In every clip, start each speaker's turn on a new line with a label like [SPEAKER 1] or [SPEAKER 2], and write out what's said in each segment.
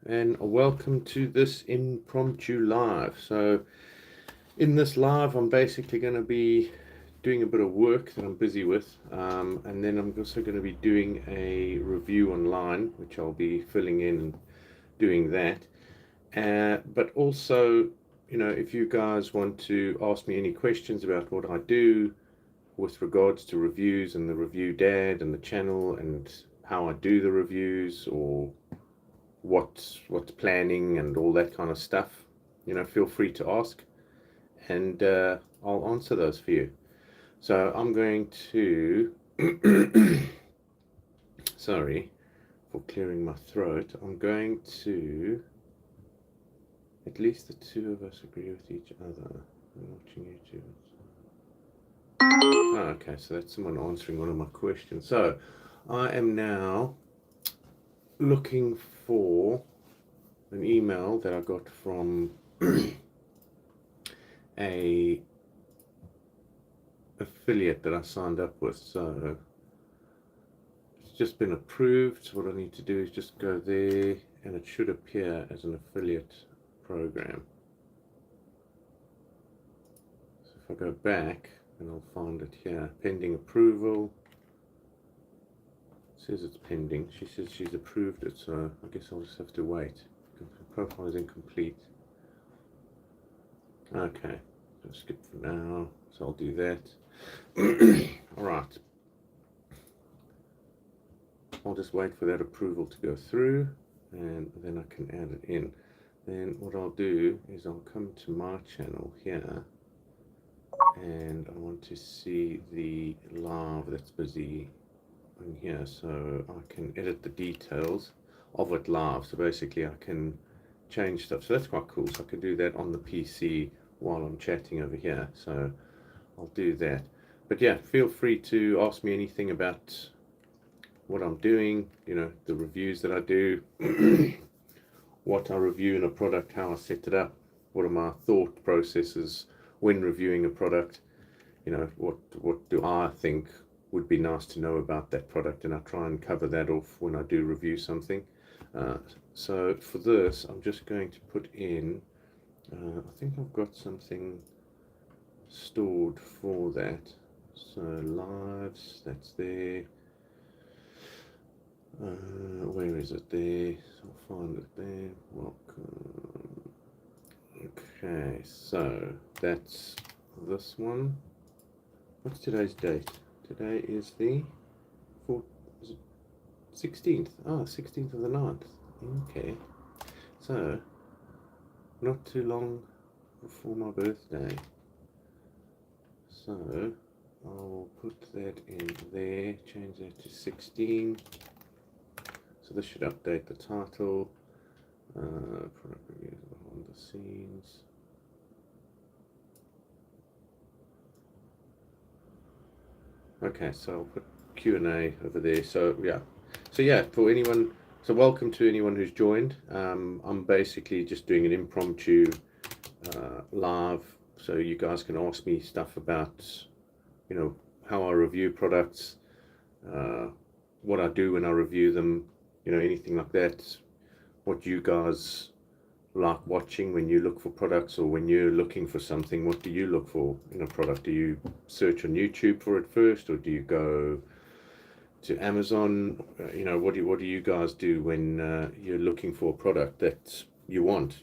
[SPEAKER 1] and welcome to this impromptu live. So, in this live, I'm basically going to be doing a bit of work that I'm busy with, and then I'm also going to be doing a review online, which I'll be filling in and doing that. But also, if you guys want to ask me any questions about what I do with regards to reviews and the review dad and the channel and how I do the reviews, or what's planning and all that kind of stuff, feel free to ask, and I'll answer those for you. So I'm going to, sorry for clearing my throat. I'm going to, at least the two of us agree with each other. I'm watching YouTube. Oh, okay, so that's someone answering one of my questions. So I am now looking for an email that I got from a affiliate that I signed up with. So it's just been approved. So what I need to do is just go there, and it should appear as an affiliate program. So if I go back, and I'll find it here, pending approval. It says it's pending. She says she's approved it, so I guess I'll just have to wait. The profile is incomplete. Okay, I'll skip for now, so I'll do that. All right. I'll just wait for that approval to go through, and then I can add it in. Then what I'll do is I'll come to my channel here, and I want to see the live that's busy in here, so I can edit the details of it live. So basically I can change stuff, so that's quite cool. So I can do that on the PC while I'm chatting over here, so I'll do that. But yeah, feel free to ask me anything about what I'm doing, the reviews that I do, what I review in a product, how I set it up, what are my thought processes when reviewing a product, what do I think would be nice to know about that product, and I try and cover that off when I do review something. So for this, I'm just going to put in, I think I've got something stored for that. So lives, that's there. Where is it? There. I'll find it there. Welcome. Okay, so that's this one. What's today's date? Today is the 4th, is it 16th? Ah, 16th of the 9th. Okay, so not too long before my birthday. So I'll put that in there, change that to 16. So this should update the title. Product reviews behind the scenes. Okay, so I'll put Q&A over there. So yeah, for anyone, so welcome to anyone who's joined. I'm basically just doing an impromptu live, so you guys can ask me stuff about, how I review products, what I do when I review them, anything like that. What you guys like watching when you look for products, or when you're looking for something, what do you look for in a product? Do you search on YouTube for it first, or do you go to Amazon? What do you guys do when you're looking for a product that you want?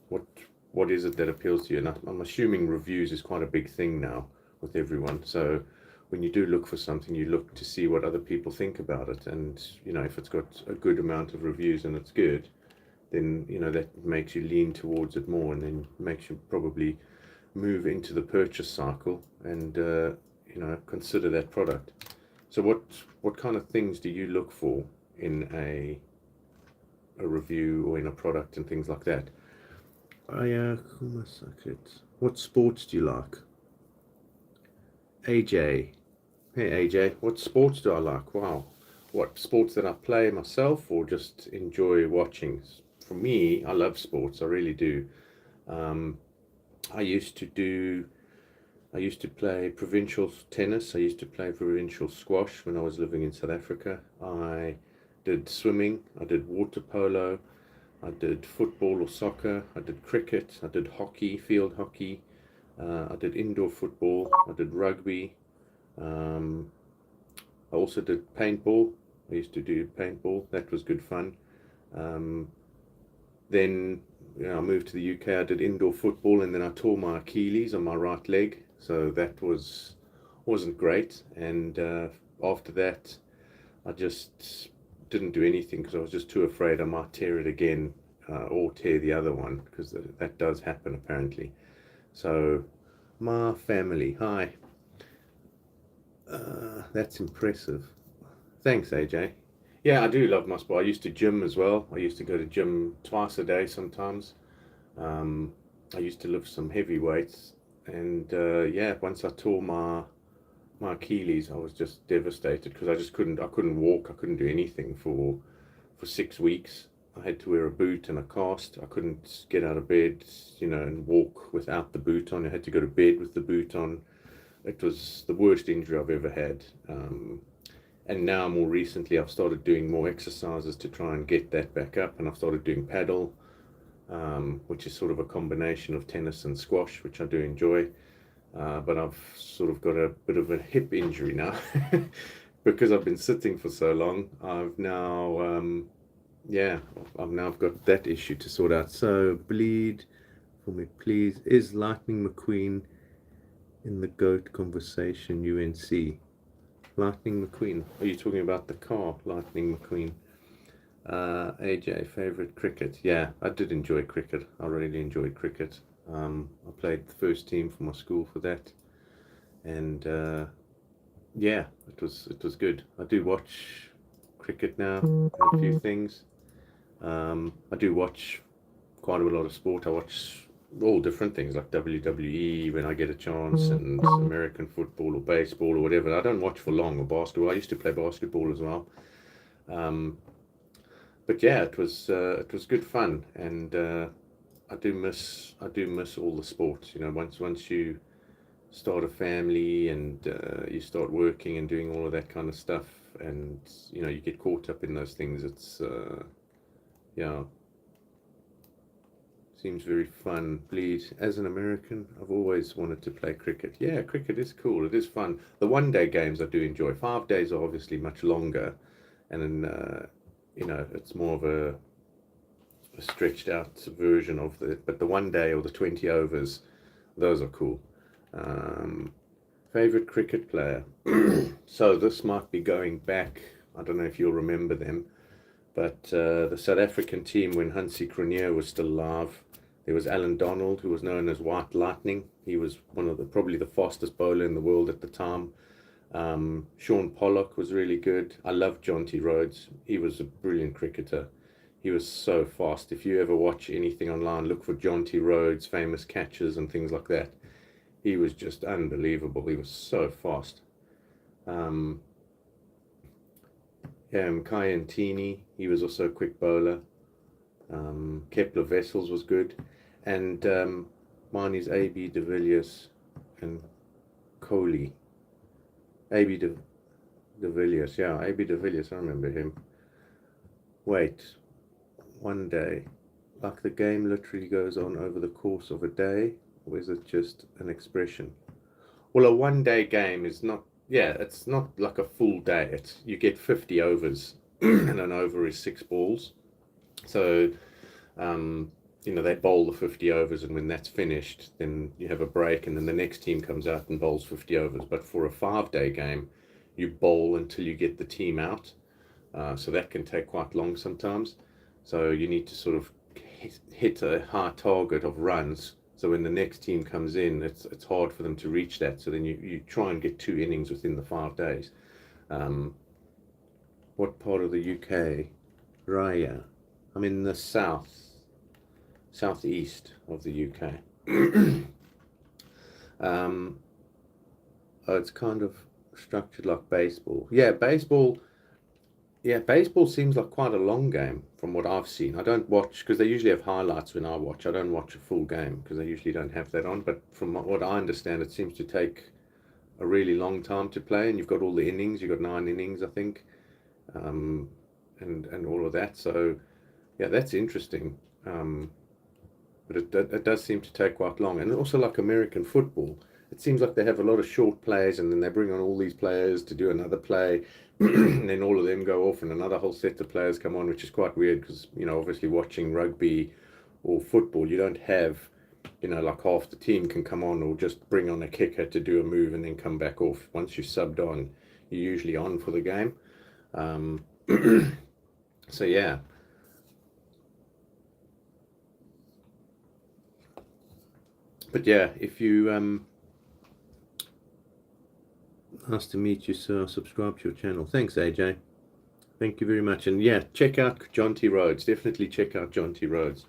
[SPEAKER 1] What what is it that appeals to you? And I'm assuming reviews is quite a big thing now with everyone. So when you do look for something, you look to see what other people think about it, and if it's got a good amount of reviews and it's good, then that makes you lean towards it more, and then makes you probably move into the purchase cycle and consider that product. So what kind of things do you look for in a review or in a product and things like that? What sports do you like? AJ. Hey AJ, what sports do I like? Wow. What sports that I play myself or just enjoy watching? For me, I love sports. I really do. Um, I used to do. I used to play provincial tennis. I used to play provincial squash when I was living in South Africa. I did swimming. I did water polo. I did football or soccer. I did cricket. I did hockey, field hockey. I did indoor football. I did rugby. Um, I also did paintball. I used to do paintball. That was good fun. Um, then I moved to the UK. I did indoor football, and then I tore my Achilles on my right leg, so that wasn't great. And after that, I just didn't do anything because I was just too afraid I might tear it again, or tear the other one, because that does happen apparently. So my family, hi, that's impressive. Thanks, AJ. Yeah, I do love my sport. I used to gym as well. I used to go to gym twice a day sometimes. Um, I used to lift some heavy weights, and yeah, once I tore my Achilles, I was just devastated because I couldn't walk, I couldn't do anything for 6 weeks. I had to wear a boot and a cast. I couldn't get out of bed, and walk without the boot on. I had to go to bed with the boot on. It was the worst injury I've ever had. And now, more recently, I've started doing more exercises to try and get that back up, and I've started doing paddle, which is sort of a combination of tennis and squash, which I do enjoy. But I've sort of got a bit of a hip injury now because I've been sitting for so long. Yeah, I've got that issue to sort out. So, bleed for me, please. Is Lightning McQueen in the GOAT conversation, UNC? Lightning McQueen. Are you talking about the car, Lightning McQueen? AJ, favorite cricket? Yeah, I did enjoy cricket. I really enjoyed cricket. I played the first team for my school for that, and yeah, it was good. I do watch cricket now, a few things. I do watch quite a lot of sport. I watch all different things like WWE when I get a chance, and American football or baseball or whatever. I don't watch for long, or basketball. I used to play basketball as well. Um, but yeah, it was good fun, and I do miss all the sports. Once you start a family, and you start working and doing all of that kind of stuff, and you get caught up in those things. It's yeah, seems very fun. Bleed, as an American, I've always wanted to play cricket. Yeah, cricket is cool. It is fun. The one day games I do enjoy. 5 days are obviously much longer, and then it's more of a stretched out version of but the one day or the 20 overs, those are cool. Um, Favorite cricket player. So this might be going back. I don't know if you'll remember them, but the South African team when Hansie Cronje was still alive, there was Alan Donald, who was known as White Lightning. He was probably the fastest bowler in the world at the time. Sean Pollock was really good. I loved Jonty Rhodes. He was a brilliant cricketer. He was so fast. If you ever watch anything online, look for Jonty Rhodes, famous catches and things like that. He was just unbelievable. He was so fast. Um, Kai Antini, he was also a quick bowler. Kepler Vessels was good. And mine is A.B. de Villiers and Coley. A.B. de Villiers, yeah, A.B. de Villiers, I remember him. Wait, one day, like the game literally goes on over the course of a day, or is it just an expression? Well, a 1 day game is not, yeah, it's not like a full day. You get 50 overs, and an over is 6 balls. So, um, they bowl the 50 overs, and when that's finished, then you have a break, and then the next team comes out and bowls 50 overs. But for a 5 day game, you bowl until you get the team out. So that can take quite long sometimes. So you need to sort of hit a high target of runs. So when the next team comes in, it's hard for them to reach that. So then you try and get 2 innings within the 5 days. Um, what part of the UK? Raya. I'm in the southeast of the UK. um, oh, it's kind of structured like baseball. Yeah, baseball. Yeah, baseball seems like quite a long game from what I've seen. I don't watch because they usually have highlights when I watch. I don't watch a full game because they usually don't have that on. But from what I understand, it seems to take a really long time to play, and you've got all the innings. You've got 9 innings, I think, um, and all of that. So Yeah, that's interesting. But it does seem to take quite long. And also, like American football, it seems like they have a lot of short plays, and then they bring on all these players to do another play, and then all of them go off, and another whole set of players come on, which is quite weird because, obviously watching rugby or football, you don't have, like half the team can come on or just bring on a kicker to do a move and then come back off. Once you're subbed on, you're usually on for the game. Um, so yeah, but yeah, if you nice to meet you, sir. Subscribe to your channel. Thanks, AJ. Thank you very much. And yeah, check out John T. Rhodes. Definitely check out John T. Rhodes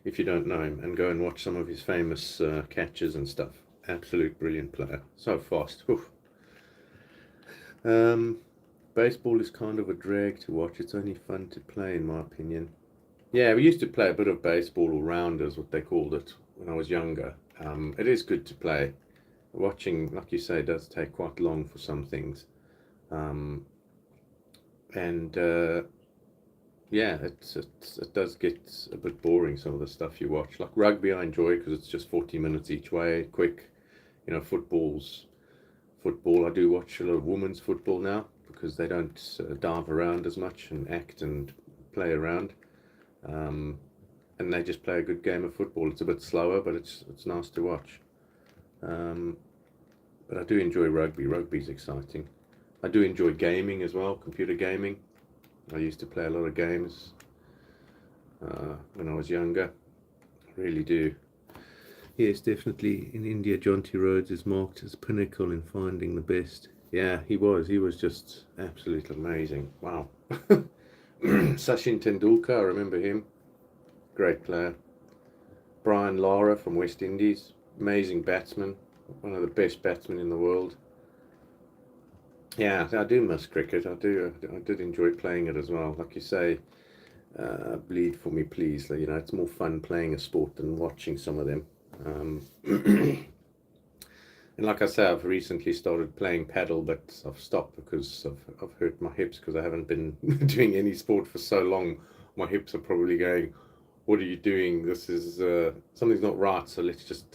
[SPEAKER 1] if you don't know him, and go and watch some of his famous catches and stuff. Absolute brilliant player. So fast. Oof. Um, Baseball is kind of a drag to watch. It's only fun to play, in my opinion. Yeah, we used to play a bit of baseball, or rounders, what they called it, when I was younger. It is good to play. Watching, like you say, does take quite long for some things. Um, and yeah, it does get a bit boring, some of the stuff you watch. Like rugby, I enjoy because it's just 40 minutes each way, quick. Football. I do watch a lot of women's football now because they don't dive around as much and act and play around. Um, and they just play a good game of football. It's a bit slower, but it's nice to watch. Um, but I do enjoy rugby. Rugby's exciting. I do enjoy gaming as well, computer gaming. I used to play a lot of games when I was younger. I really do. Yes, definitely. In India, John T. Rhodes is marked as pinnacle in finding the best. Yeah, he was. He was just absolutely amazing. Wow. Sachin Tendulkar, I remember him. Great player. Brian Lara from West Indies. Amazing batsman. One of the best batsmen in the world. Yeah, I do miss cricket. I do. I did enjoy playing it as well. Like you say, bleed for me, please. It's more fun playing a sport than watching some of them. And like I say, I've recently started playing paddle, but I've stopped because I've hurt my hips because I haven't been doing any sport for so long. My hips are probably going, "What are you doing? This is something's not right. So let's just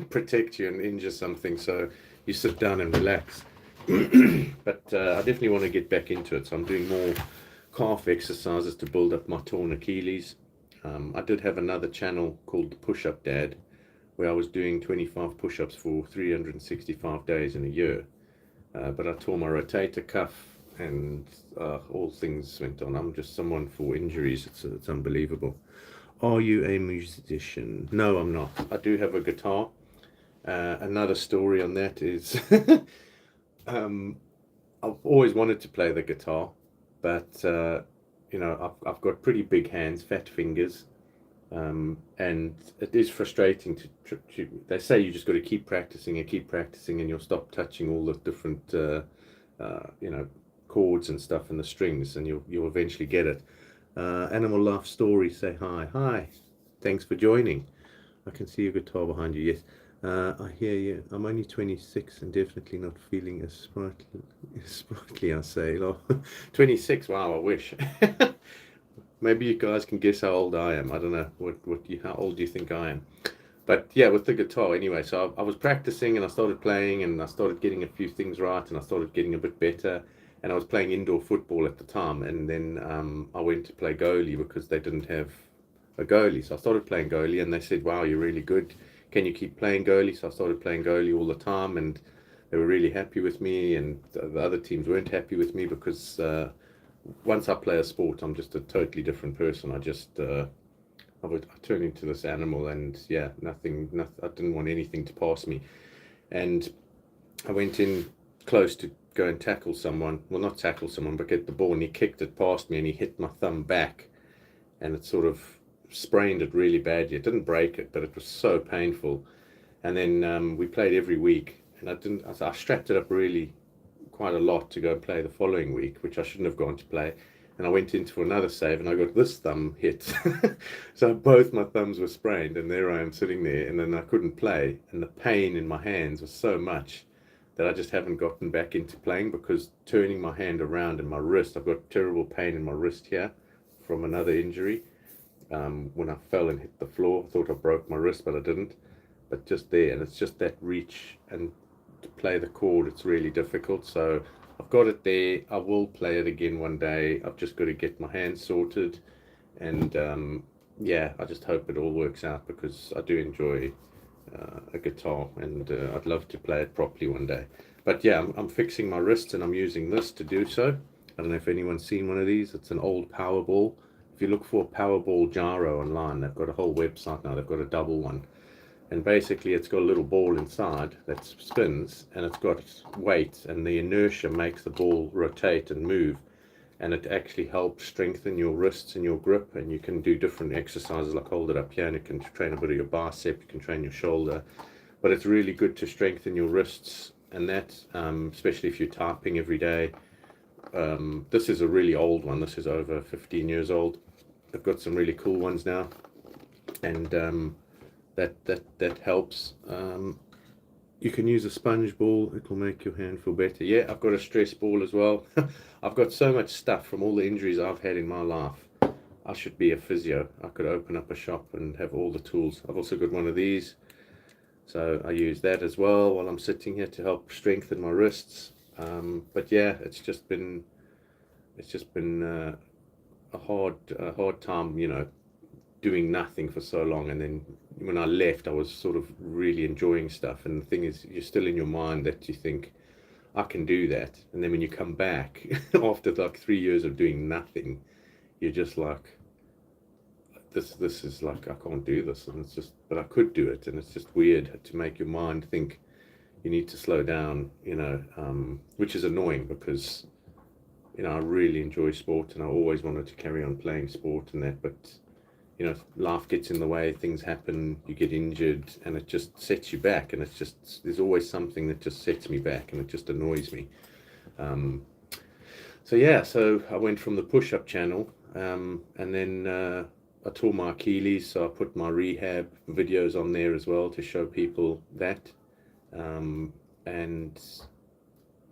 [SPEAKER 1] protect you and injure something." So you sit down and relax. But I definitely want to get back into it. So I'm doing more calf exercises to build up my torn Achilles. I did have another channel called the Push Up Dad, where I was doing 25 push-ups for 365 days in a year. But I tore my rotator cuff, and all things went on. I'm just someone for injuries. It's unbelievable. Are you a musician? No, I'm not. I do have a guitar. Another story on that is um, I've always wanted to play the guitar, but I've got pretty big hands, fat fingers, and it is frustrating they say you just got to keep practicing and keep practicing, and you'll stop touching all the different you know chords and stuff and the strings, and you'll eventually get it. Animal Life Story, say hi. Hi, thanks for joining. I can see your guitar behind you. Yes. I hear you. I'm only 26 and definitely not feeling as sprightly, I say. 26, wow, I wish. Maybe you guys can guess how old I am. I don't know how old do you think I am? But yeah, with the guitar anyway. So I was practicing and I started playing and I started getting a few things right and I started getting a bit better. And I was playing indoor football at the time. And then I went to play goalie because they didn't have a goalie. So I started playing goalie and they said, "Wow, you're really good. Can you keep playing goalie?" So I started playing goalie all the time, and they were really happy with me. And the other teams weren't happy with me because once I play a sport, I'm just a totally different person. I turn into this animal, and yeah, nothing. I didn't want anything to pass me, and I went in close to go and tackle someone. Well, not tackle someone, but get the ball, and he kicked it past me, and he hit my thumb back, and it sort of sprained it really badly. It didn't break it, but it was so painful. And then we played every week, and I strapped it up really quite a lot to go and play the following week, which I shouldn't have gone to play. And I went into another save and I got this thumb hit. So both my thumbs were sprained, and there I am sitting there, and then I couldn't play. And the pain in my hands was so much that I just haven't gotten back into playing, because turning my hand around and my wrist, I've got terrible pain in my wrist here from another injury. When I fell and hit the floor, I thought I broke my wrist, but I didn't. But just there, and it's just that reach, and to play the chord, it's really difficult. So I've got it there. I will play it again one day. I've just got to get my hands sorted, and yeah, I just hope it all works out, because I do enjoy a guitar, and I'd love to play it properly one day. But yeah, I'm fixing my wrists, and I'm using this to do so. I don't know if anyone's seen one of these. It's an old Powerball. If you look for Powerball gyro online, they've got a whole website now. They've got a double one, and basically it's got a little ball inside that spins, and it's got weight, and the inertia makes the ball rotate and move, and it actually helps strengthen your wrists and your grip. And you can do different exercises, like hold it up here, and it can train a bit of your bicep, you can train your shoulder, but it's really good to strengthen your wrists, and that especially if you're typing every day. This is a really old one. This is over 15 years old. I've got some really cool ones now, and that helps. You can use a sponge ball. It will make your hand feel better. Yeah, I've got a stress ball as well. I've got so much stuff from all the injuries I've had in my life. I should be a physio. I could open up a shop and have all the tools. I've also got one of these, so I use that as well while I'm sitting here to help strengthen my wrists. But yeah, it's just been a hard time, doing nothing for so long. And then when I left, I was sort of really enjoying stuff. And the thing is, you're still in your mind that you think, I can do that. And then when you come back after like 3 years of doing nothing, you're just like, this is like, I can't do this. And it's just, but I could do it. And it's just weird to make your mind think you need to slow down, which is annoying, because I really enjoy sport, and I always wanted to carry on playing sport and that, but life gets in the way, things happen, you get injured, and it just sets you back. And it's just, there's always something that just sets me back, and it just annoys me. So yeah, so I went from the push-up channel, and then I tore my Achilles, so I put my rehab videos on there as well to show people that. And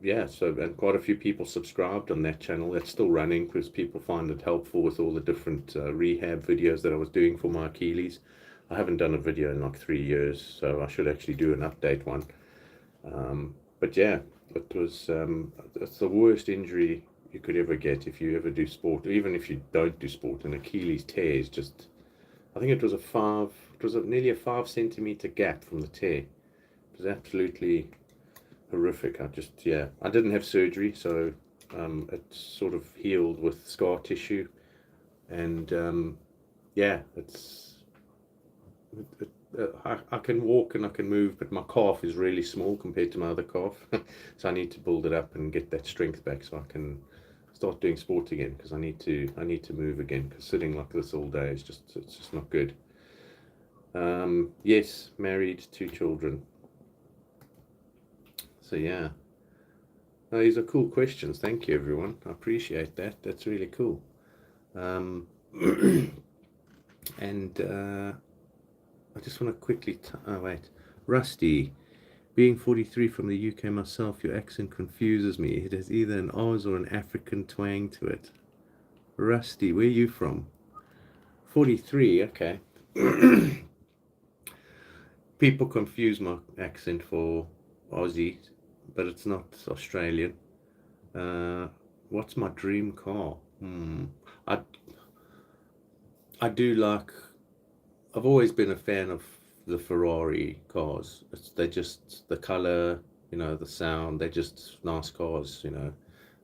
[SPEAKER 1] yeah, so, and quite a few people subscribed on that channel. That's still running, because people find it helpful with all the different rehab videos that I was doing for my Achilles. I haven't done a video in like 3 years, so I should actually do an update one. But yeah, it was it's the worst injury you could ever get if you ever do sport, or even if you don't do sport. An Achilles tear is just, I think it was nearly a 5 centimeter gap from the tear. It was absolutely horrific. I didn't have surgery, so it sort of healed with scar tissue, and yeah, I can walk and I can move, but my calf is really small compared to my other calf. So I need to build it up and get that strength back, so I can start doing sport again, because I need to move again, because sitting like this all day is it's just not good. Yes, married, 2 children. So yeah, these are cool questions. Thank you, everyone. I appreciate that. That's really cool. And I just want to quickly oh wait, Rusty, being 43 from the UK myself, your accent confuses me. It has either an Oz or an African twang to it. Rusty, where are you from? 43, okay. People confuse my accent for Aussie, but it's not Australian. What's my dream car? I do like, I've always been a fan of the Ferrari cars. They're just the color, the sound, they're just nice cars,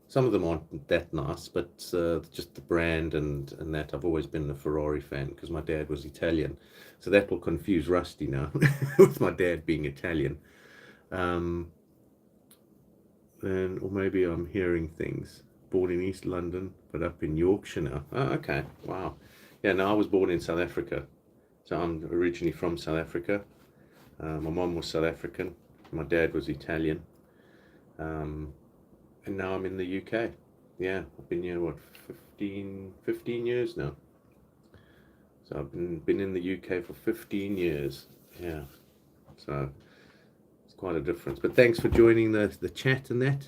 [SPEAKER 1] Some of them aren't that nice, but just the brand and that. I've always been a Ferrari fan, because my dad was Italian. So that will confuse Rusty now, with my dad being Italian. Or maybe I'm hearing things. Born in East London, but up in Yorkshire now. Oh, okay, wow. Yeah, no, I was born in South Africa. So I'm originally from South Africa. My mom was South African. My dad was Italian. And now I'm in the UK. Yeah, I've been here, 15 years now. So I've been in the UK for 15 years. Yeah, so it's quite a difference. But thanks for joining the chat and that.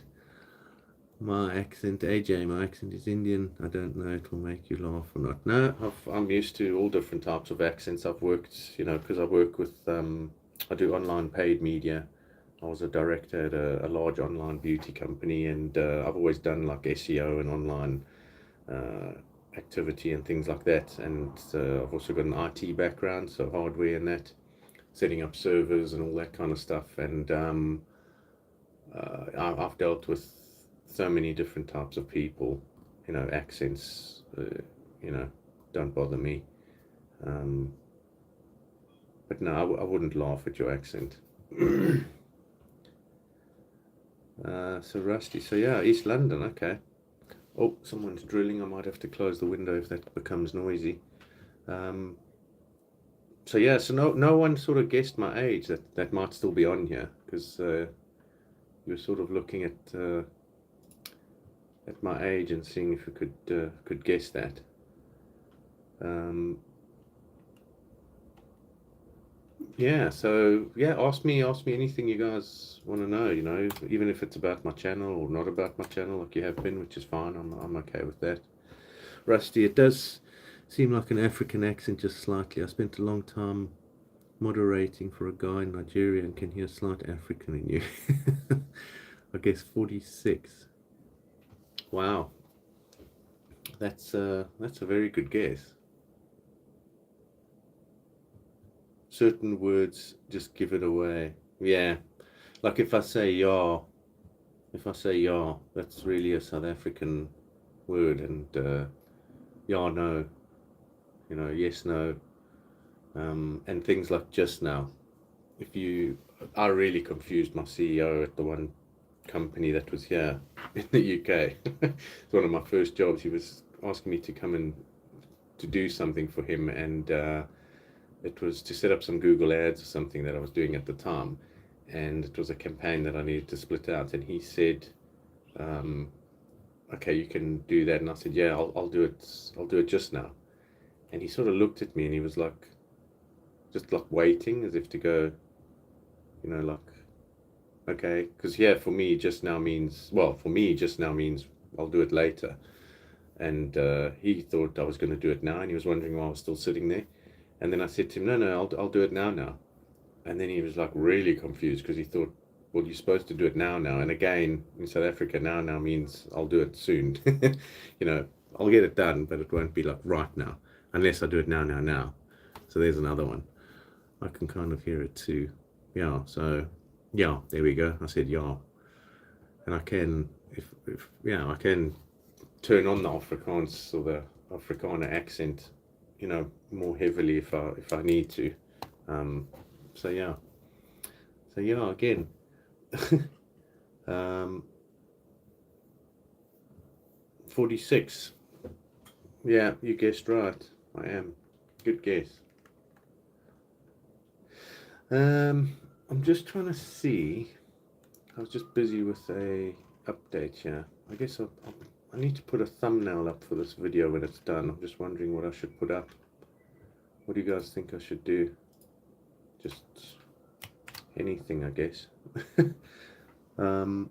[SPEAKER 1] My accent, AJ, my accent is Indian. I don't know it will make you laugh or not. No, I'm used to all different types of accents. I've worked, because I work with, I do online paid media. I was a director at a large online beauty company, and I've always done like SEO and online uh, activity and things like that. And I've also got an IT background, so hardware and that, setting up servers and all that kind of stuff. And I've dealt with so many different types of people. Accents, you know, don't bother me. Um, but no, I wouldn't laugh at your accent. So Rusty. So yeah, East London. Okay. Oh, someone's drilling. I might have to close the window if that becomes noisy. Um, so yeah, so no one sort of guessed my age. That might still be on here because you were sort of looking at my age and seeing if you could guess that. Um, yeah, so yeah, ask me anything you guys want to know. Even if it's about my channel or not about my channel, like you have been, which is fine. I'm okay with that. Rusty, it does seem like an African accent, just slightly. I spent a long time moderating for a guy in Nigeria and can hear slight African in you. I guess 46. Wow, that's a very good guess. Certain words just give it away. Yeah, like if I say that's really a South African word, and yeah, no, yes, no, and things like just now. If you, I really confused my CEO at the one company that was here in the UK. It's one of my first jobs. He was asking me to come and to do something for him, and it was to set up some Google ads or something that I was doing at the time, and it was a campaign that I needed to split out. And he said, um, "Okay, you can do that." And I said, "Yeah, I'll do it. I'll do it just now." And he sort of looked at me, and he was like, just like waiting, as if to go, like, okay, because yeah, for me, just now means I'll do it later. And he thought I was going to do it now, and he was wondering why I was still sitting there. And then I said to him, no, I'll do it now. And then he was like really confused because he thought, well, you're supposed to do it now. And again, in South Africa, now means I'll do it soon. you know, I'll get it done, but it won't be like right now, unless I do it now. So there's another one. I can kind of hear it too. Yeah, so yeah, there we go. I said yeah. And I can, if yeah, I can turn on the Afrikaans or the Afrikaner accent, more heavily if I need to. Um, so yeah, again, um, 46. Yeah, you guessed right. I am. Good guess. I'm just trying to see. I was just busy with a update here. I guess I need to put a thumbnail up for this video when it's done. I'm just wondering what I should put up. What do you guys think I should do? Just anything, I guess. um,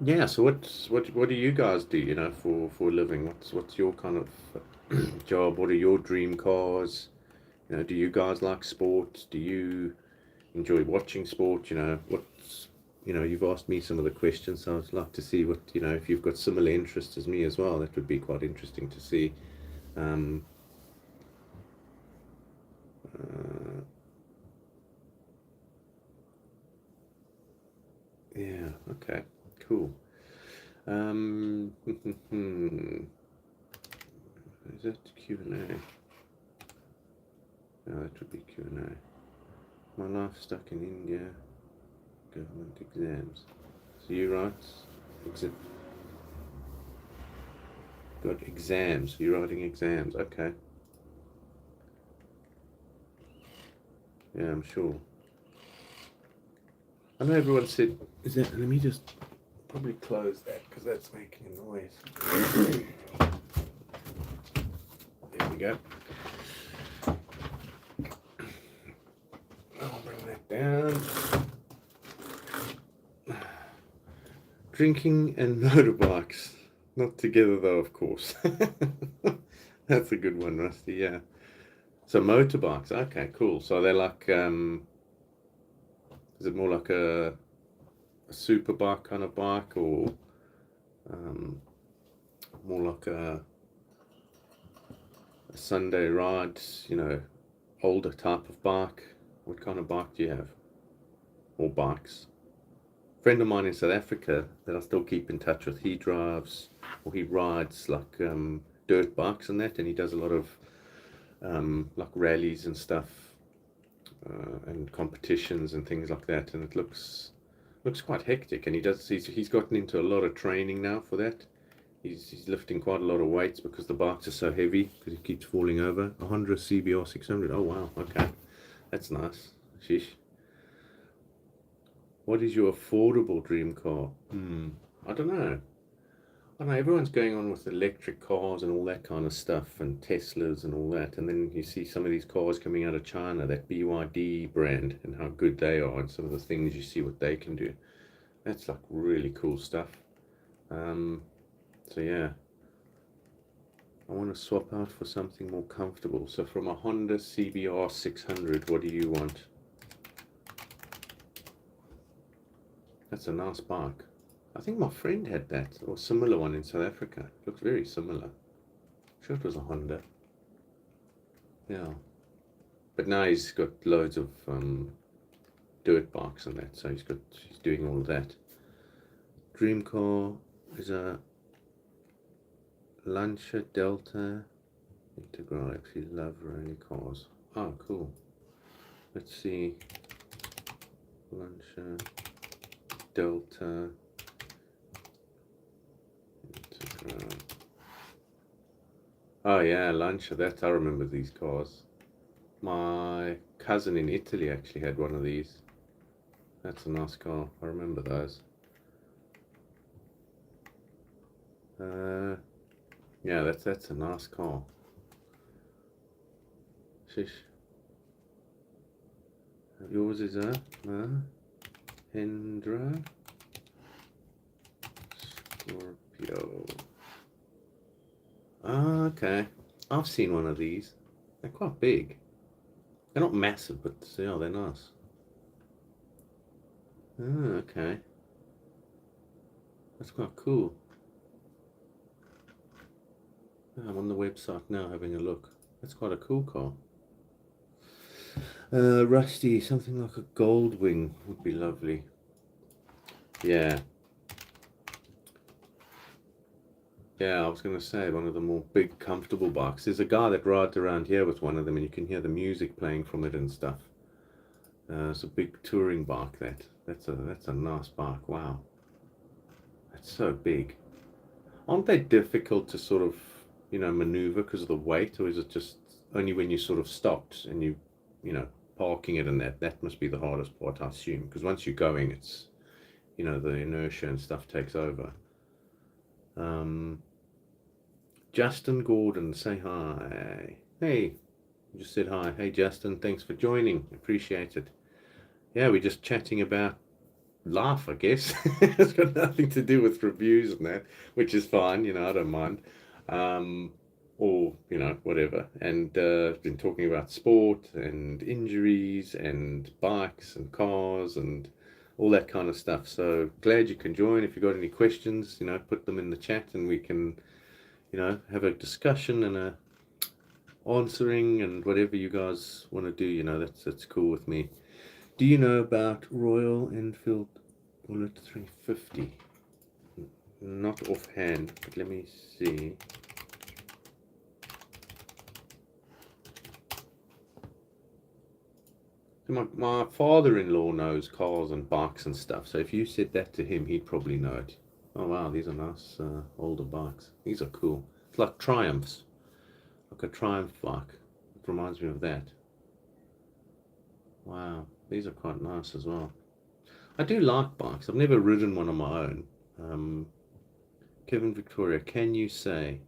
[SPEAKER 1] yeah. So what do you guys do? For a living. What's your kind of job? What are your dream cars? Do you guys like sport? Do you enjoy watching sport? You've asked me some of the questions, so I'd like to see what, if you've got similar interests as me as well. That would be quite interesting to see. Um, uh, yeah, okay, cool. Is that Q&A? No, that would be Q&A. My life stuck in India, government exams. So you write, got exams, you're writing exams, okay. Yeah, I'm sure. I know everyone said, let me just probably close that because that's making a noise. There we go. I'll bring that down. Drinking and motorbikes. Not together though, of course. That's a good one, Rusty, yeah. So motorbikes, okay, cool. So they're like, is it more like a super bike kind of bike, or um, more like a Sunday ride, older type of bike? What kind of bike do you have? Or bikes? A friend of mine in South Africa that I still keep in touch with, he drives, or he rides like dirt bikes and that, and he does a lot of like rallies and stuff, and competitions and things like that, and it looks quite hectic. And he's gotten into a lot of training now for that. He's lifting quite a lot of weights because the bikes are so heavy, because he keeps falling over. A Honda CBR 600. Oh wow, okay, that's nice. Sheesh. What is your affordable dream car? I don't know. I don't know, everyone's going on with electric cars and all that kind of stuff, and Teslas and all that. And then you see some of these cars coming out of China, that BYD brand, and how good they are, and some of the things you see what they can do. That's like really cool stuff. So yeah, I want to swap out for something more comfortable. So from a Honda CBR 600, what do you want? That's a nice bike. I think my friend had that, or similar one in South Africa. Looks very similar. Sure it was a Honda. Yeah. But now he's got loads of dirt bikes and that, so he's doing all of that. Dream car is a Lancia Delta Integral. I actually love rally cars. Oh, cool. Let's see. Lancia Delta Integral. Oh yeah, Lancia. I remember these cars. My cousin in Italy actually had one of these. That's a nice car. I remember those. Yeah, that's a nice car. Shish. Yours is a Hendra Scorpio. Ah, okay. I've seen one of these. They're quite big. They're not massive, but yeah, they're nice. Ah, okay. That's quite cool. I'm on the website now having a look. That's quite a cool car. Rusty, something like a Goldwing would be lovely. Yeah. Yeah, I was going to say one of the more big, comfortable bikes. There's a guy that rides around here with one of them, and you can hear the music playing from it and stuff. It's a big touring bike. That's a nice bike. Wow, that's so big. Aren't they difficult to sort of maneuver because of the weight, or is it just only when you sort of stopped and parking it, and that must be the hardest part, I assume, because once you're going, it's the inertia and stuff takes over. Justin Gordon, say hi. Hey, you just said hi. Hey Justin, thanks for joining. Appreciate it. Yeah, we're just chatting about life, I guess. It's got nothing to do with reviews and that, which is fine, I don't mind. Or, whatever. And been talking about sport and injuries and bikes and cars and all that kind of stuff. So glad you can join. If you've got any questions, put them in the chat, and we can, have a discussion and a answering and whatever you guys want to do, that's cool with me. Do you know about Royal Enfield Bullet 350? Not offhand, but let me see. My father-in-law knows cars and bikes and stuff, so if you said that to him, he'd probably know it. Oh wow, these are nice older bikes. These are cool. It's like Triumphs, like a Triumph bike. It reminds me of that. Wow, these are quite nice as well. I do like bikes. I've never ridden one on my own. Kevin Victoria, can you say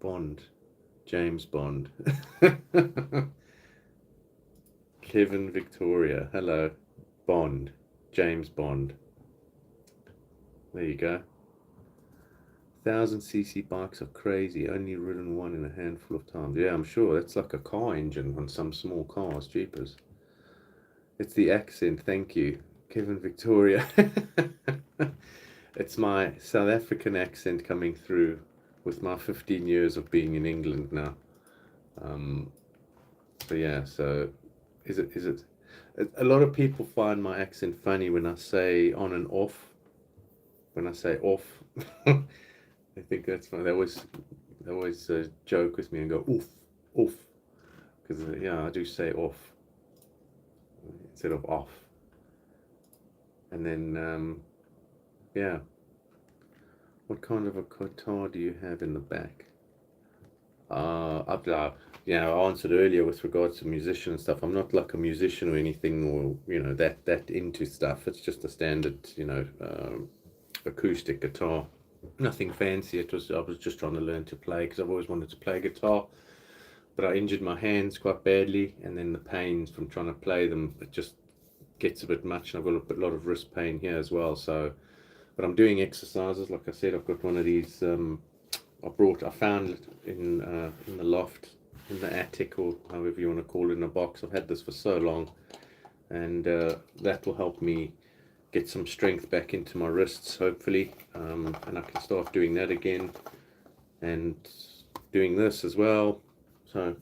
[SPEAKER 1] Bond? James Bond. Kevin Victoria, hello. Bond. James Bond. There you go. 1000cc bikes are crazy. Only ridden one in a handful of times. Yeah, I'm sure. That's like a car engine on some small cars. Jeepers. It's the accent. Thank you, Kevin Victoria. It's my South African accent coming through with my 15 years of being in England now. Um, so yeah, so is it a lot of people find my accent funny when I say on and off. When I say off, I think that's funny. They always joke with me and go oof, oof, because yeah, I do say off instead of off. And then yeah, what kind of a guitar do you have in the back? Yeah, I answered earlier with regards to musician and stuff. I'm not like a musician or anything, or that into stuff. It's just a standard, acoustic guitar. Nothing fancy. I was just trying to learn to play because I've always wanted to play guitar, but I injured my hands quite badly, and then the pains from trying to play them, it just gets a bit much, and I've got a lot of wrist pain here as well. So, but I'm doing exercises. Like I said, I've got one of these. I found it in the loft, in the attic, or however you want to call it, in a box. I've had this for so long, and that will help me get some strength back into my wrists, hopefully, and I can start doing that again, and doing this as well. So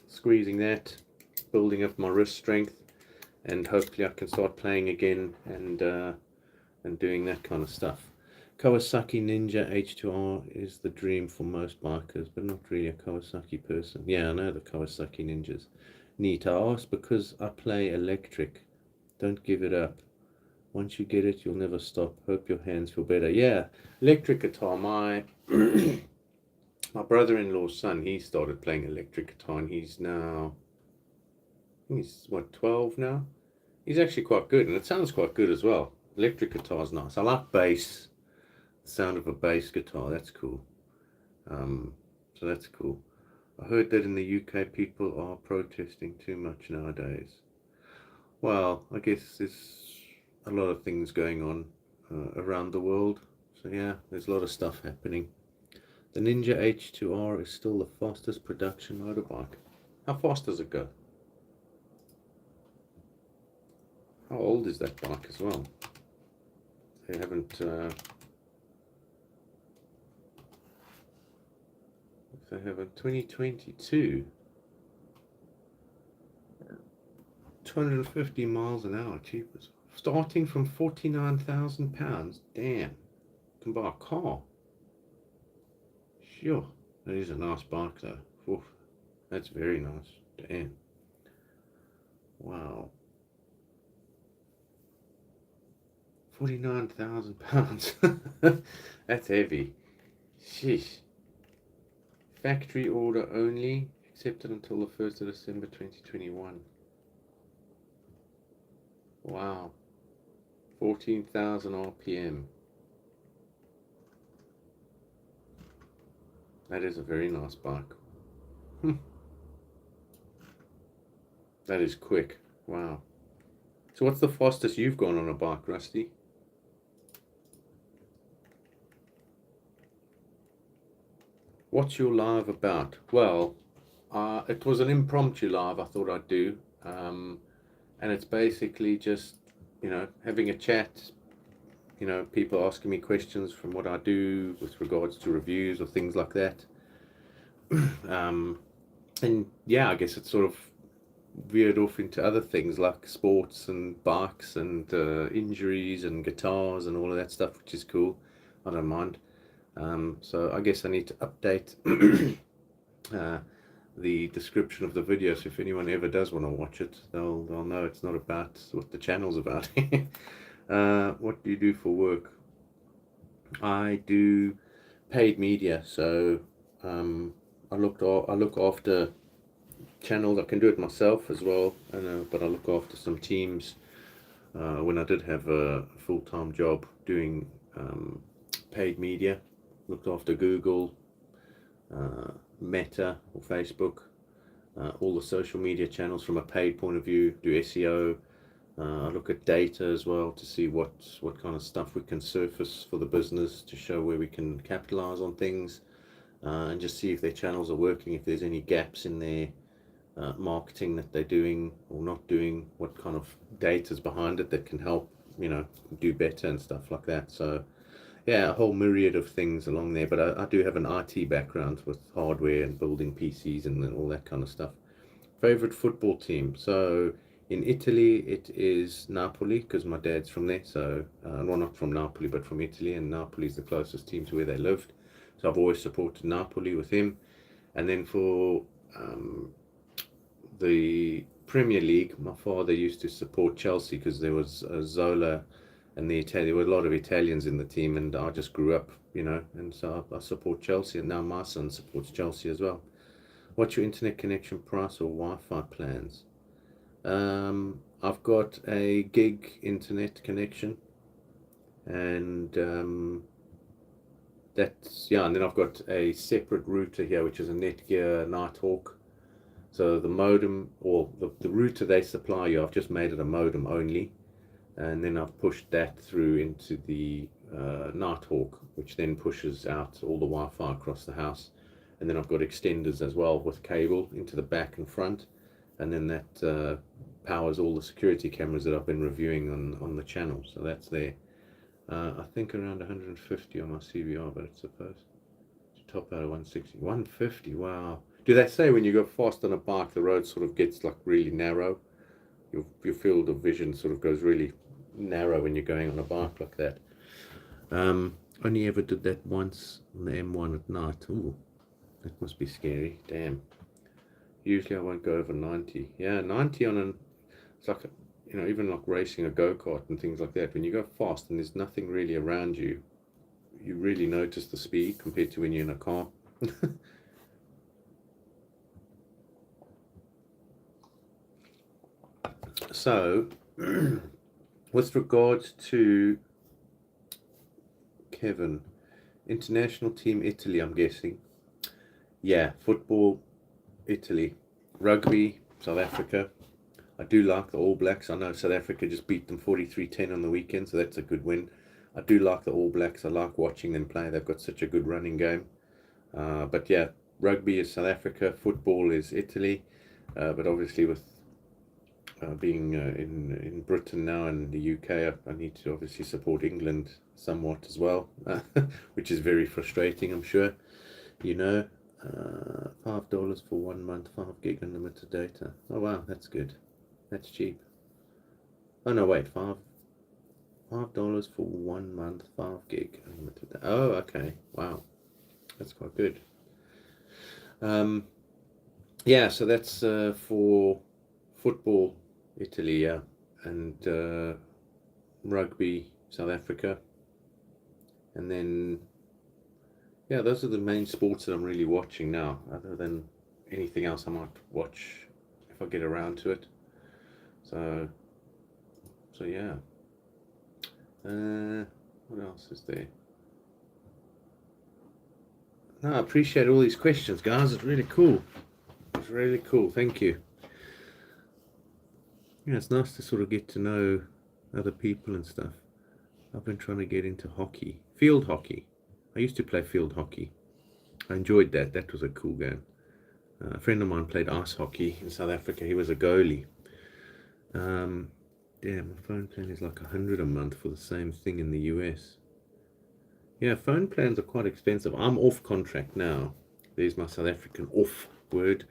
[SPEAKER 1] squeezing that, building up my wrist strength, and hopefully I can start playing again and doing that kind of stuff. Kawasaki Ninja H2R is the dream for most bikers, but not really a Kawasaki person. Yeah, I know the Kawasaki Ninjas. Neat. I asked because I play electric. Don't give it up. Once you get it, you'll never stop. Hope your hands feel better. Yeah, electric guitar. My my brother-in-law's son, he started playing electric guitar, and I think he's what, 12 now. He's actually quite good, and it sounds quite good as well. Electric guitar's nice. I like bass. The sound of a bass guitar. That's cool. So that's cool. I heard that in the UK people are protesting too much nowadays. Well, I guess there's a lot of things going on around the world. So yeah, there's a lot of stuff happening. The Ninja H2R is still the fastest production motorbike. How fast does it go? How old is that bike as well? They haven't. They have a 2022. 250 miles an hour, cheapest. Starting from £49,000. Damn. You can buy a car. Sure. That is a nice bike though. Oof. That's very nice. Damn. Wow. £49,000. That's heavy. Sheesh. Factory order only. Accepted until the 1st of December 2021. Wow. 14,000 RPM. That is a very nice bike. That is quick. Wow. So what's the fastest you've gone on a bike, Rusty? What's your live about? Well, it was an impromptu live I thought I'd do. And it's basically just, having a chat, people asking me questions from what I do with regards to reviews or things like that. And yeah, I guess it's sort of veered off into other things like sports and bikes and injuries and guitars and all of that stuff, which is cool. I don't mind. So I guess I need to update the description of the video, so if anyone ever does want to watch it, they'll know it's not about what the channel's about. What do you do for work? I do paid media, so I look after channels. I can do it myself as well, but I look after some teams. When I did have a full-time job doing paid media, looked after Google, Meta or Facebook, all the social media channels from a paid point of view, do SEO, I look at data as well to see what kind of stuff we can surface for the business to show where we can capitalize on things, and just see if their channels are working, if there's any gaps in their marketing that they're doing or not doing, what kind of data's behind it that can help, do better and stuff like that. So yeah, a whole myriad of things along there. But I do have an IT background with hardware and building PCs and all that kind of stuff. Favorite football team? So in Italy, it is Napoli because my dad's from there. So, well, not from Napoli, but from Italy, and Napoli is the closest team to where they lived. So I've always supported Napoli with him. And then for the Premier League, my father used to support Chelsea because there was Zola and there were a lot of Italians in the team, and I just grew up, and so I support Chelsea, and now my son supports Chelsea as well. What's your internet connection price or Wi-Fi plans? I've got a gig internet connection, and and then I've got a separate router here, which is a Netgear Nighthawk. So the modem, or the router they supply you, I've just made it a modem only, and then I've pushed that through into the Nighthawk, which then pushes out all the Wi-Fi across the house. And then I've got extenders as well with cable into the back and front, and then that powers all the security cameras that I've been reviewing on the channel. So that's there. I think around 150 on my CVR, but it's supposed to top out at 160. 150, wow. Do they say when you go fast on a bike, the road sort of gets like really narrow? Your field of vision sort of goes really narrow when you're going on a bike like that. Only ever did that once on the M1 at night. Ooh, that must be scary. Damn. Usually I won't go over 90. Yeah, 90 it's like, even like racing a go-kart and things like that. When you go fast and there's nothing really around you, you really notice the speed compared to when you're in a car. So, with regards to Kevin, international team Italy, I'm guessing. Yeah, football, Italy. Rugby, South Africa. I do like the All Blacks. I know South Africa just beat them 43-10 on the weekend, so that's a good win. I do like the All Blacks. I like watching them play. They've got such a good running game. But yeah, rugby is South Africa. Football is Italy. But obviously with being in Britain now and the UK, I need to obviously support England somewhat as well, which is very frustrating, I'm sure. $5 for 1 month, 5 gig unlimited data. Oh wow, that's good. That's cheap. Oh no, wait, $5 for 1 month, 5 gig unlimited data. Oh, okay, wow, that's quite good. Yeah, so that's for football, Italy, yeah, and rugby, South Africa, and then yeah, those are the main sports that I'm really watching now. Other than anything else, I might watch if I get around to it. So yeah. What else is there? No, I appreciate all these questions, guys. It's really cool. It's really cool. Thank you. Yeah, it's nice to sort of get to know other people and stuff. I've been trying to get into hockey, field hockey. I used to play field hockey. I enjoyed that. That was a cool game. A friend of mine played ice hockey in South Africa. He was a goalie. Damn, my phone plan is like 100 a month for the same thing in the US. Yeah, phone plans are quite expensive. I'm off contract now. There's my South African off word.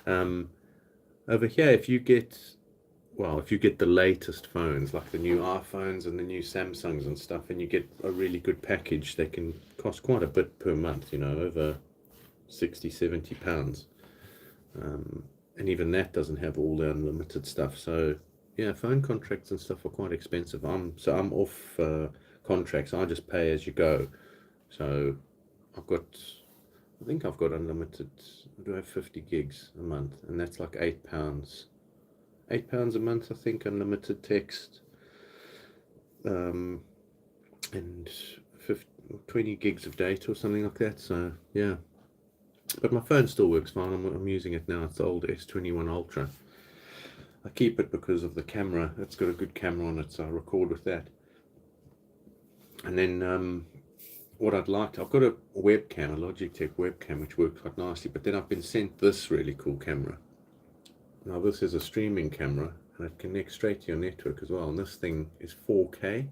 [SPEAKER 1] Over here, if you get the latest phones, like the new iPhones and the new Samsungs and stuff, and you get a really good package, they can cost quite a bit per month, over 60, 70 pounds. And even that doesn't have all the unlimited stuff. So yeah, phone contracts and stuff are quite expensive. I'm off contracts. I just pay as you go. So I think I've got unlimited. I do have 50 gigs a month, and that's like £8. £8 a month, I think, unlimited text, and 20 gigs of data or something like that. So yeah, but my phone still works fine. I'm using it now. It's the old S21 Ultra. I keep it because of the camera. It's got a good camera on it, so I record with that. And then what I've got a webcam, a Logitech webcam, which works quite nicely. But then I've been sent this really cool camera. Now this is a streaming camera, and it connects straight to your network as well. And this thing is 4K.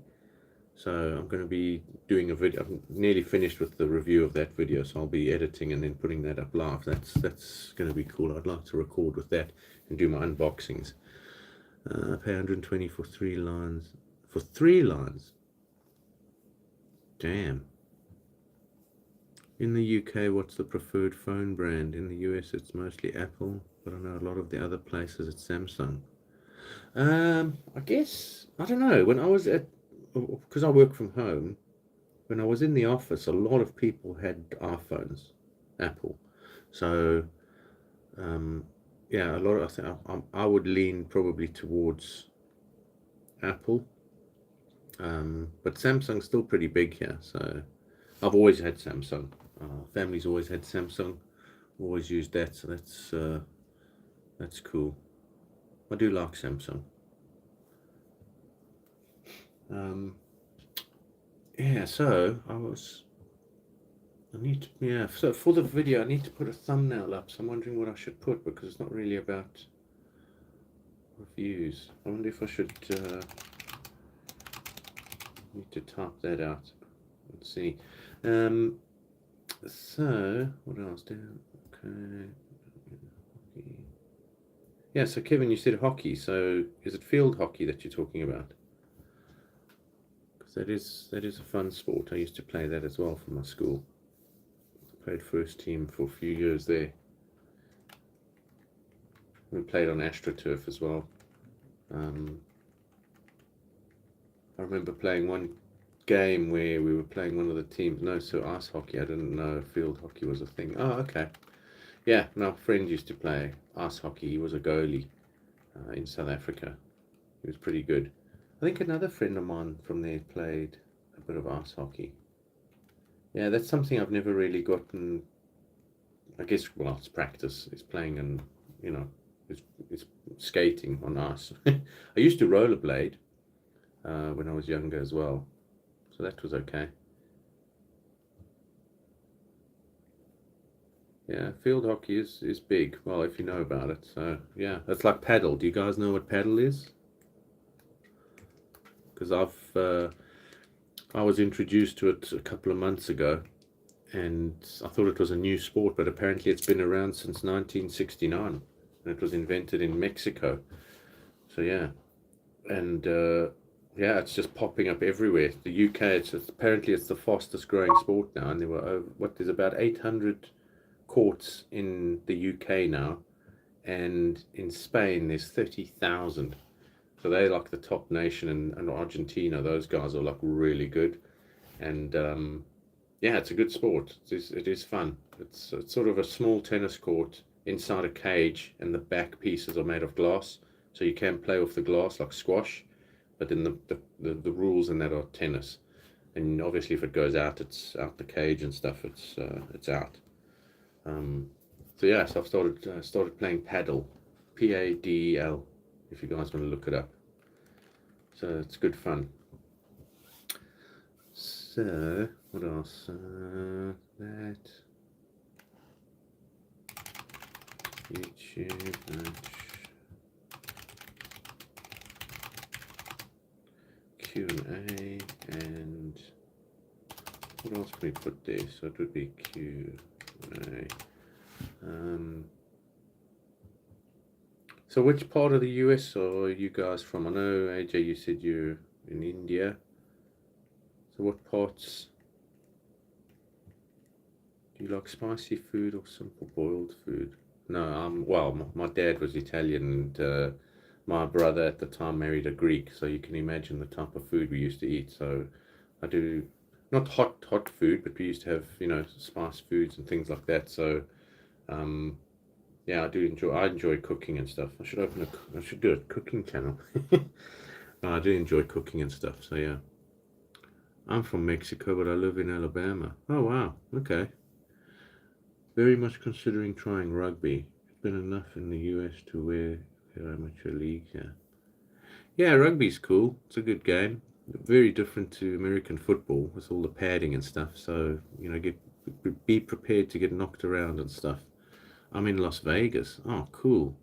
[SPEAKER 1] So I'm going to be doing a video. I'm nearly finished with the review of that video, so I'll be editing and then putting that up live. That's going to be cool. I'd like to record with that and do my unboxings. I pay 120 for 3 lines. For 3 lines? Damn. In the UK, what's the preferred phone brand? In the US, it's mostly Apple, but I know a lot of the other places it's Samsung. I guess, I don't know. When I was because I work from home, when I was in the office, a lot of people had iPhones, Apple. So, yeah, a lot of, I think I would lean probably towards Apple. But Samsung's still pretty big here, so I've always had Samsung. Family's always had Samsung, always used that, so that's cool. I do like Samsung. Yeah, so so for the video I need to put a thumbnail up, so I'm wondering what I should put, because it's not really about reviews. I wonder if I should need to type that out. Let's see. So what else? Okay. Yeah, so Kevin, you said hockey. So is it field hockey that you're talking about? Because that is a fun sport. I used to play that as well for my school. I played first team for a few years there. We played on AstroTurf as well. I remember playing one game where we were playing one of the teams. No, so ice hockey. I didn't know field hockey was a thing. Oh, okay. Yeah, my friend used to play ice hockey. He was a goalie in South Africa. He was pretty good. I think another friend of mine from there played a bit of ice hockey. Yeah, that's something I've never really gotten. I guess, well, it's practice. It's playing and, you know, it's skating on ice. I used to rollerblade when I was younger as well, so that was okay. Yeah, field hockey is big. Well, if you know about it. So yeah, that's like paddle. Do you guys know what paddle is? Because I was introduced to it a couple of months ago, and I thought it was a new sport, but apparently it's been around since 1969, and it was invented in Mexico. So yeah, and yeah, it's just popping up everywhere. The UK, apparently it's the fastest growing sport now, and there were there's about 800 courts in the UK now, and in Spain there's 30,000. So they're like the top nation, and Argentina, those guys are like really good, and yeah, it's a good sport. It is fun. It's sort of a small tennis court inside a cage, and the back pieces are made of glass, so you can play off the glass like squash, but then the rules in that are tennis, and obviously if it goes out, it's out the cage and stuff. It's out. So yeah, so I've started playing paddle, PADL, if you guys want to look it up. So it's good fun. So what else? That YouTube Q&A, and what else can we put there? So it would be Q&A. So which part of the US are you guys from? I know, AJ, you said you're in India. So what parts? Do you like spicy food or simple boiled food? No, well, my dad was Italian, and my brother at the time married a Greek, so you can imagine the type of food we used to eat. So I do, not hot food, but we used to have, you know, spice foods and things like that. So yeah, I enjoy cooking and stuff. I should do a cooking channel. I do enjoy cooking and stuff. So yeah, I'm from Mexico, but I live in Alabama. Oh wow, okay. Very much considering trying rugby. It's been enough in the US to where Amateur league, yeah. Yeah, rugby's cool. It's a good game. Very different to American football with all the padding and stuff. So, be prepared to get knocked around and stuff. I'm in Las Vegas. Oh, cool.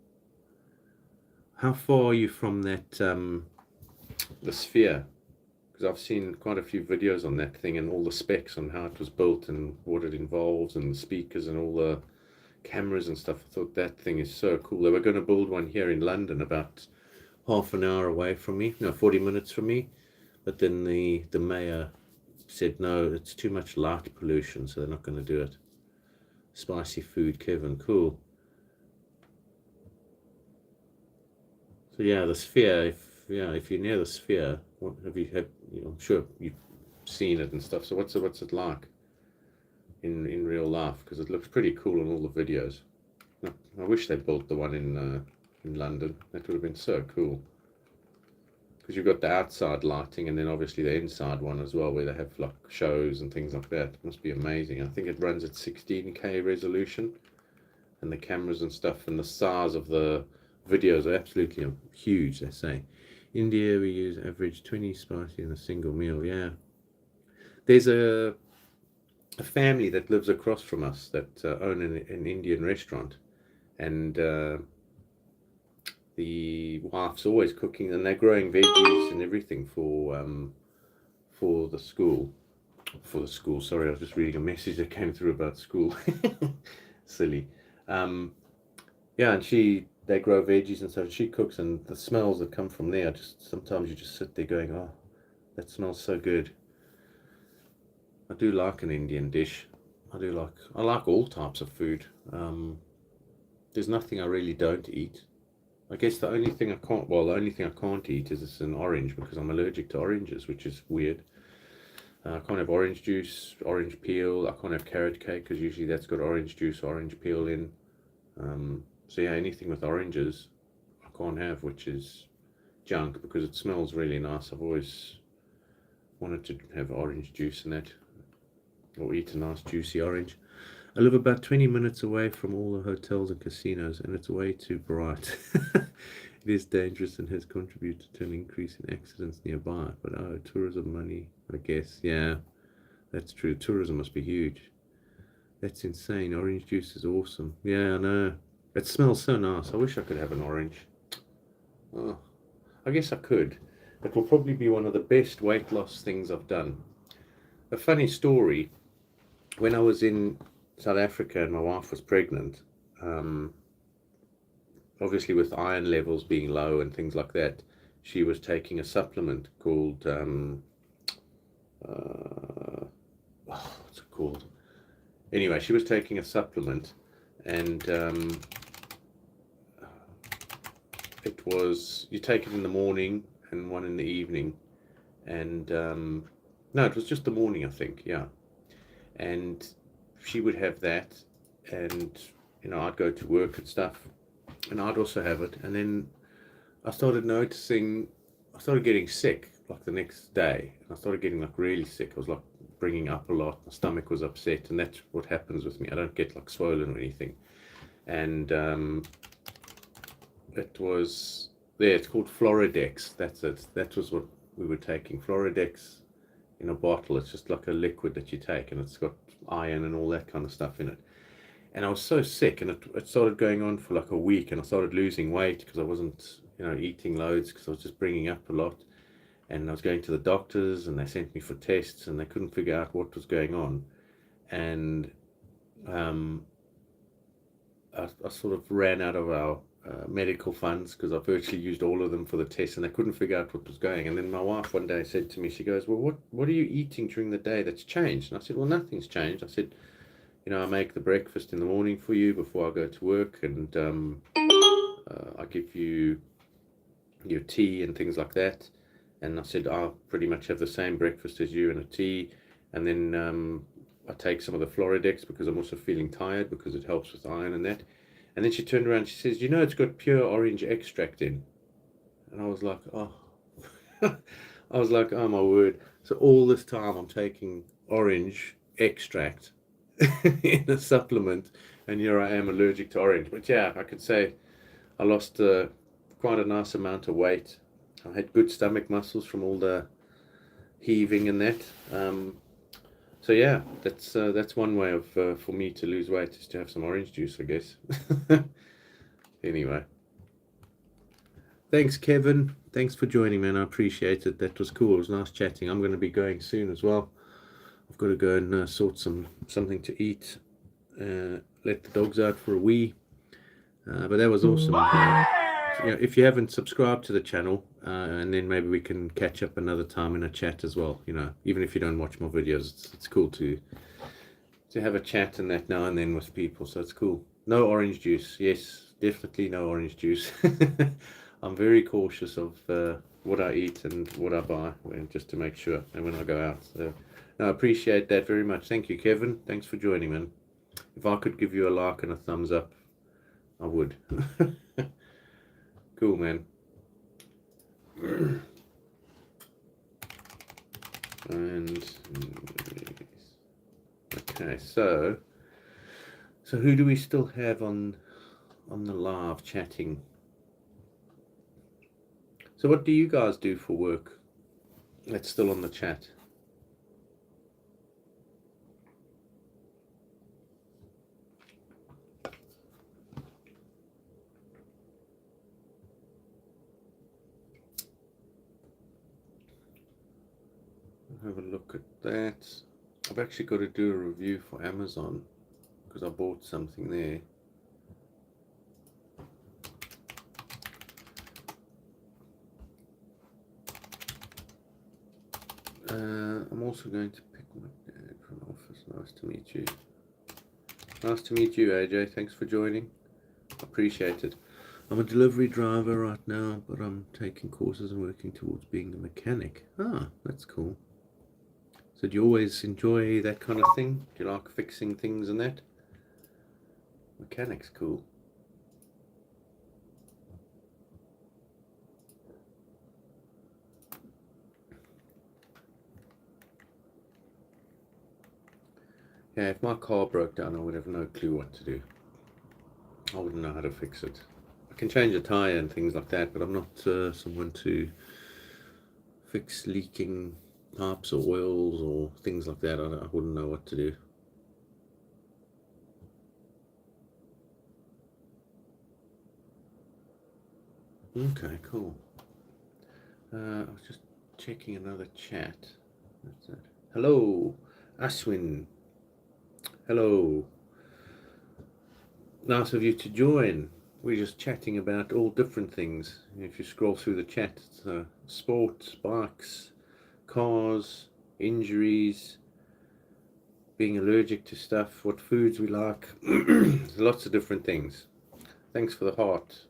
[SPEAKER 1] How far are you from the Sphere? Because I've seen quite a few videos on that thing and all the specs on how it was built and what it involves and the speakers and all the cameras and stuff. I thought that thing is so cool. They were going to build one here in London about half an hour away from me, no, 40 minutes from me. But then the mayor said, no, it's too much light pollution, so they're not going to do it. Spicy food, Kevin, cool. So yeah, the Sphere, if you're near the Sphere, what have you, I'm sure you've seen it and stuff. So what's it like in real life? Because it looks pretty cool in all the videos. I wish they built the one in London. That would have been so cool. Because you've got the outside lighting and then obviously the inside one as well, where they have like shows and things like that. It must be amazing. I think it runs at 16K resolution, and the cameras and stuff and the size of the videos are absolutely huge. They say India we use average 20 spicy in a single meal. Yeah, there's a family that lives across from us that own an Indian restaurant, and the wife's always cooking, and they're growing veggies and everything for the school. For the school, sorry, I was just reading a message that came through about school. Silly. Yeah, and they grow veggies and stuff. She cooks, and the smells that come from there, just sometimes you just sit there going, oh, that smells so good. I do like an Indian dish. I like all types of food. There's nothing I really don't eat. I guess the only thing I can't eat is an orange, because I'm allergic to oranges, which is weird. I can't have orange juice, orange peel. I can't have carrot cake because usually that's got orange juice, orange peel in. So yeah, anything with oranges I can't have, which is junk because it smells really nice. I've always wanted to have orange juice in that, or eat a nice juicy orange. I live about 20 minutes away from all the hotels and casinos, and it's way too bright. It is dangerous and has contributed to an increase in accidents nearby. But tourism money, I guess. Yeah, that's true. Tourism must be huge. That's insane. Orange juice is awesome. Yeah, I know. It smells so nice. I wish I could have an orange. Oh, I guess I could. It will probably be one of the best weight loss things I've done. A funny story. When I was in South Africa and my wife was pregnant, obviously with iron levels being low and things like that, she was taking a supplement called what's it called? Anyway, she was taking a supplement, and it was, you take it in the morning and one in the evening, and no, it was just the morning, I think, yeah. And she would have that, and I'd go to work and stuff, and I'd also have it. And then I started getting sick like the next day, and I started getting like really sick. I was like bringing up a lot, my stomach was upset, and that's what happens with me. I don't get like swollen or anything. And it's called Floridex. That's it. That was what we were taking. Floridex in a bottle. It's just like a liquid that you take, and it's got iron and all that kind of stuff in it. And I was so sick, and it started going on for like a week, and I started losing weight because I wasn't, eating loads, because I was just bringing up a lot. And I was going to the doctors, and they sent me for tests, and they couldn't figure out what was going on. And I sort of ran out of our medical funds, because I virtually used all of them for the test, and they couldn't figure out what was going. And then my wife one day said to me, she goes, well, what are you eating during the day that's changed? And I said, well, nothing's changed. I said, I make the breakfast in the morning for you before I go to work, and I give you your tea and things like that. And I said, I'll pretty much have the same breakfast as you and a tea. And then I take some of the Floridex because I'm also feeling tired, because it helps with iron and that. And then she turned around and she says, it's got pure orange extract in. And I was like, oh. I was like, oh my word. So all this time I'm taking orange extract in a supplement, and here I am allergic to orange. But yeah, I could say I lost quite a nice amount of weight. I had good stomach muscles from all the heaving and that. So yeah, that's one way of for me to lose weight is to have some orange juice, I guess. Anyway, thanks, Kevin. Thanks for joining, man. I appreciate it. That was cool. It was nice chatting. I'm going to be going soon as well. I've got to go and sort something to eat. Let the dogs out for a wee. But that was awesome. If you haven't subscribed to the channel, and then maybe we can catch up another time in a chat as well. Even if you don't watch my videos, it's cool to have a chat and that now and then with people. So it's cool. No orange juice. Yes, definitely no orange juice. I'm very cautious of what I eat and what I buy, just to make sure, and when I go out. So I appreciate that very much. Thank you, Kevin. Thanks for joining, man. If I could give you a like and a thumbs up, I would. Cool, man. And okay, so who do we still have on the live chatting? So what do you guys do for work? That's still on the chat. Have a look at that. I've actually got to do a review for Amazon because I bought something there. I'm also going to pick my dad from office. Nice to meet you. Nice to meet you, AJ. Thanks for joining. Appreciate it. I'm a delivery driver right now, but I'm taking courses and working towards being a mechanic. Ah, that's cool. So do you always enjoy that kind of thing? Do you like fixing things and that? Mechanic's cool. Yeah, if my car broke down, I would have no clue what to do. I wouldn't know how to fix it. I can change a tyre and things like that, but I'm not someone to fix leaking pipes or oils or things like that. I wouldn't know what to do. Okay, cool. I was just checking another chat. What's that? Hello, Aswin. Hello. Nice of you to join. We're just chatting about all different things. If you scroll through the chat, it's sports, bikes, cars, injuries, being allergic to stuff, what foods we like. Lots of different things. Thanks for the heart.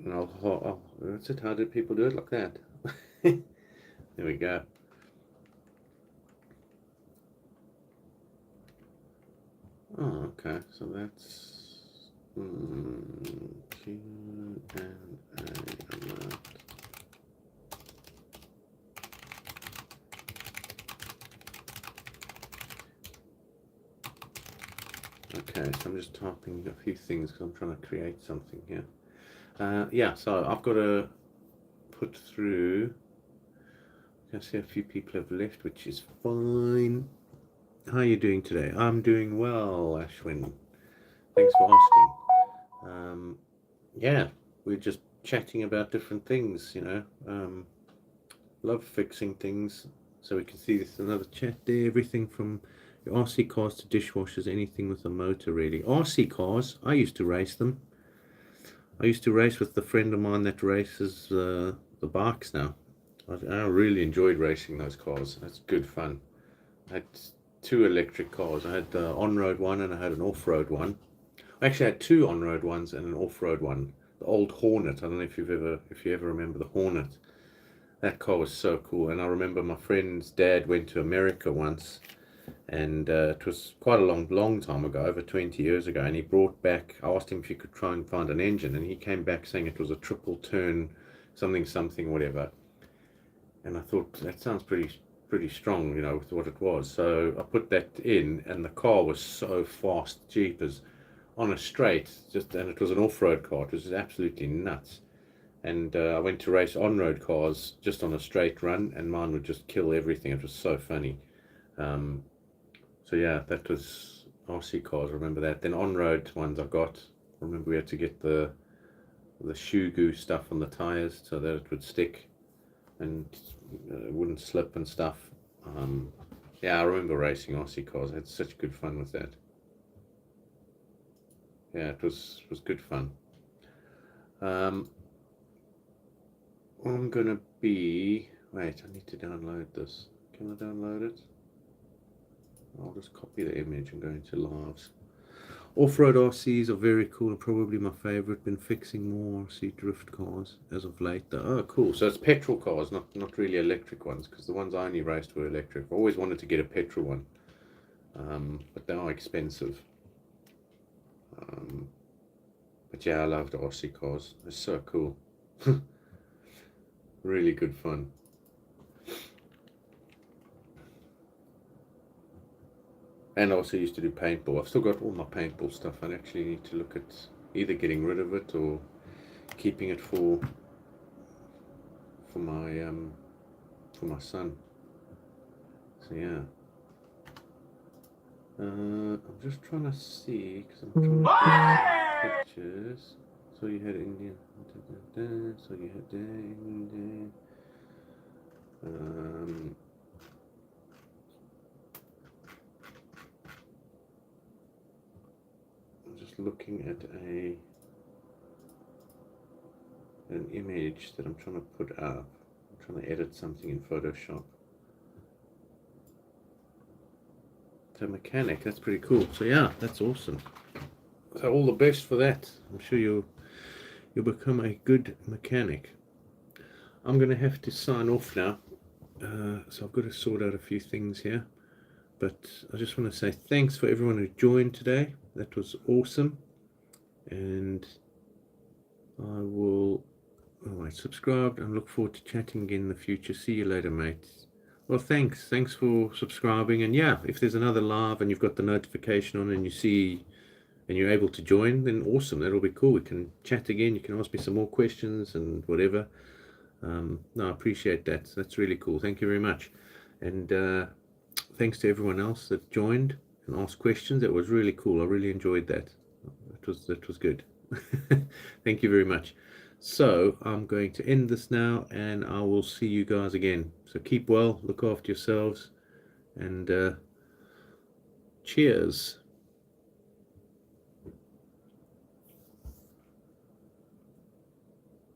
[SPEAKER 1] Oh, that's it. How did people do it like that? There we go. Oh, okay. So that's Q and A amount. Okay, so I'm just typing a few things because I'm trying to create something here. Yeah, so I've got to put through. I see a few people have left, which is fine. How are you doing today? I'm doing well, Ashwin. Thanks for asking. Yeah, we're just chatting about different things, Love fixing things. So we can see this another chat there. Everything from your RC cars to dishwashers, anything with a motor really. RC cars, I used to race them. I used to race with a friend of mine that races the bikes now. I really enjoyed racing those cars. That's good fun. I had two electric cars. I had the on-road one and I had an off-road one. I actually had two on-road ones and an off-road one. The old Hornet. I don't know if you ever remember the Hornet. That car was so cool. And I remember my friend's dad went to America once, and it was quite a long time ago, over 20 years ago. And he brought back. I asked him if he could try and find an engine, and he came back saying it was a triple turn, something, whatever. And I thought that sounds pretty strong, with what it was. So I put that in, and the car was so fast, jeepers. on a straight, and it was an off-road car. It was absolutely nuts. And I went to race on-road cars just on a straight run, and mine would just kill everything. It was so funny. Um, so yeah, that was RC cars. Remember that. Then on-road ones I got. Remember we had to get the shoe goo stuff on the tires so that it would stick and it wouldn't slip and stuff. Yeah, I remember racing RC cars. I had such good fun with that. Yeah, it was good fun. I'm gonna be. Wait, I need to download this. Can I download it? I'll just copy the image and go into lives. Off-road RCs are very cool and probably my favorite. Been fixing more RC drift cars as of late though. Oh, cool. So it's petrol cars, not really electric ones, because the ones I only raced were electric. I always wanted to get a petrol one, but they are expensive. But yeah, I loved RC cars. They're so cool. Really good fun. And I also used to do paintball. I've still got all my paintball stuff. I actually need to look at either getting rid of it or keeping it for my son. So yeah. I'm just trying to see because I'm trying to get pictures. So you had Indian. So you had Indian. I'm just looking at an image that I'm trying to put up. I'm trying to edit something in Photoshop. So mechanic, that's pretty cool. So yeah, that's awesome. So all the best for that. I'm sure you'll become a good mechanic. I'm going to have to sign off now. So I've got to sort out a few things here. But I just want to say thanks for everyone who joined today. That was awesome. And I will subscribe and look forward to chatting again in the future. See you later, mates. Well, thanks for subscribing. And yeah, if there's another live and you've got the notification on and you see and you're able to join, then awesome. That'll be cool. We can chat again. You can ask me some more questions and whatever. No, I appreciate that. That's really cool. Thank you very much. And thanks to everyone else that joined and asked questions. That was really cool. I really enjoyed that. That was good. Thank you very much. So I'm going to end this now, and I will see you guys again. So keep well, look after yourselves, and cheers.